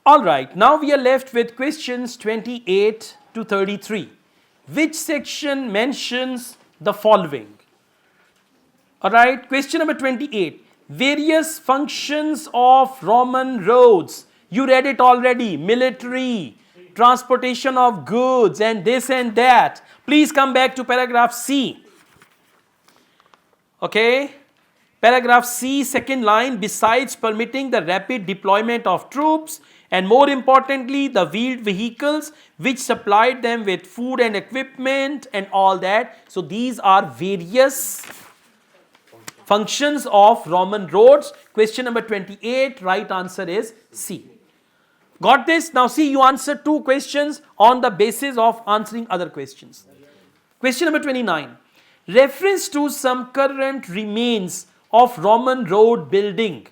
Alright, now we are left with questions 28 to 33. Which section mentions the following? Alright, question number 28. Various functions of Roman roads. You read it already. Military, transportation of goods, and this and that. Please come back to paragraph C. Okay. Paragraph C, second line, besides permitting the rapid deployment of troops and more importantly the wheeled vehicles which supplied them with food and equipment and all that. So these are various functions of Roman roads. Question number 28, right answer is C. Got this? Now see, you answer two questions on the basis of answering other questions. Question number 29. Reference to some current remains of Roman road building.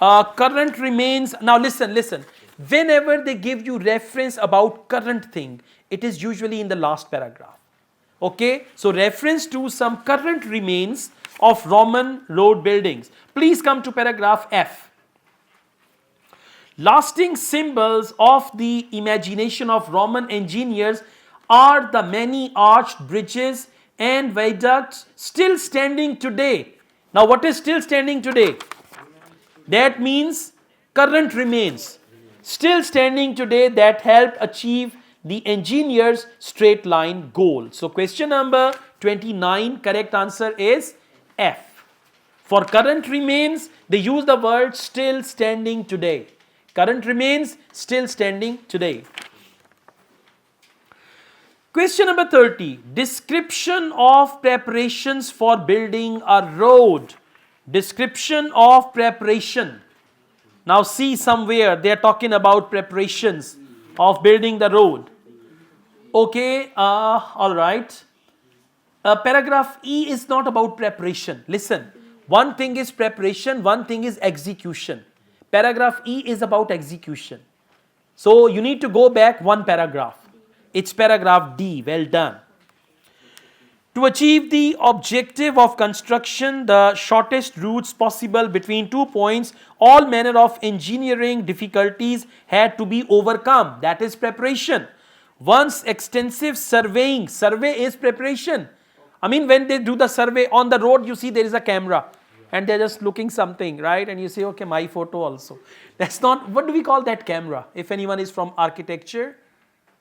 Current remains, now listen. Whenever they give you reference about current thing, it is usually in the last paragraph. Okay, so reference to some current remains of Roman road buildings. Please come to paragraph F. Lasting symbols of the imagination of Roman engineers are the many arched bridges and viaducts still standing today. Now what is still standing today? That means current remains still standing today that helped achieve the engineer's straight line goal. So question number 29, correct answer is F. For current remains, they use the word still standing today. Current remains still standing today. Question number 30. Description of preparations for building a road. Description of preparation. Now see somewhere they are talking about preparations of building the road. Okay, alright. Paragraph E is not about preparation. Listen, one thing is preparation, one thing is execution. Paragraph E is about execution. So you need to go back one paragraph. It's paragraph D. Well done. To achieve the objective of construction, the shortest routes possible between 2 points, all manner of engineering difficulties had to be overcome. That is preparation. Once extensive surveying, survey is preparation. I mean, when they do the survey on the road, you see there is a camera and they're just looking something, right? And you say, okay, my photo also. That's not, what do we call that camera? If anyone is from architecture,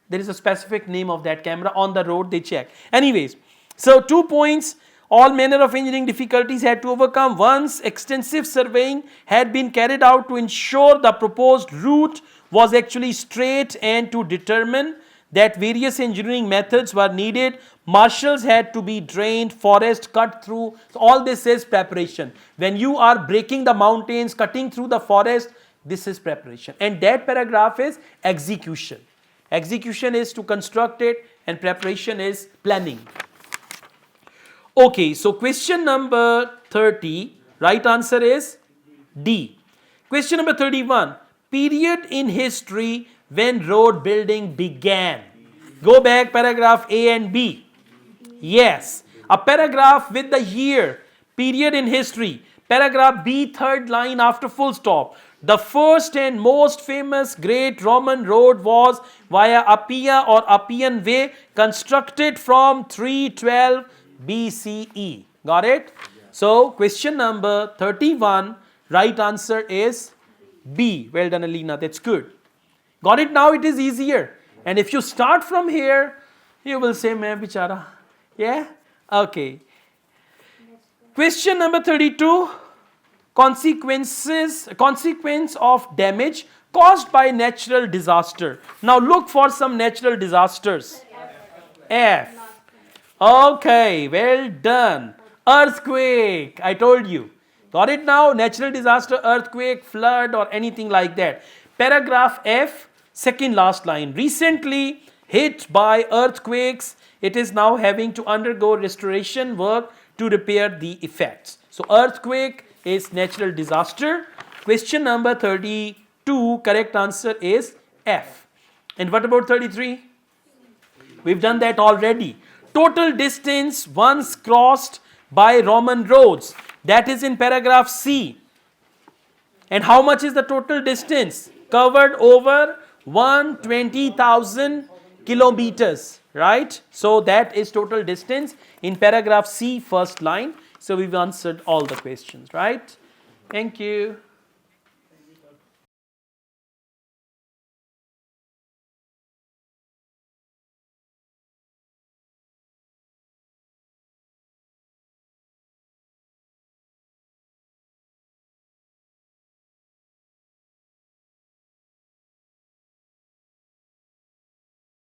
there is a specific name of that camera. On the road they check. Anyways, so 2 points, all manner of engineering difficulties had to overcome. Once extensive surveying had been carried out to ensure the proposed route was actually straight and to determine that various engineering methods were needed. Marshes had to be drained, forest cut through. So all this is preparation. When you are breaking the mountains, cutting through the forest, this is preparation. And that paragraph is execution. Execution is to construct it and preparation is planning. Okay, so question number 30, right answer is D. Question number 31, period in history when road building began. Go back paragraph A and B. Yes, a paragraph with the year, period in history. Paragraph B, third line after full stop. The first and most famous great Roman road was via Appia or Appian Way, constructed from 312 BCE. Got it? So question number 31, right answer is B. Well done, Alina, that's good. Got it? Now it is easier. And if you start from here, you will say, "Main bichara." Yeah? Okay. Question number 32. Consequence of damage caused by natural disaster. Now look for some natural disasters. F. Okay, well done. Earthquake, I told you. Got it now? Natural disaster, earthquake, flood or anything like that. Paragraph F, second last line. Recently hit by earthquakes, it is now having to undergo restoration work to repair the effects. So earthquake is natural disaster. Question number 32, correct answer is F. And what about 33? We've done that already. Total distance once crossed by Roman roads. That is in paragraph C. And how much is the total distance covered over 120,000 kilometers, right? So that is total distance in paragraph C, first line. So we've answered all the questions, right? Thank you.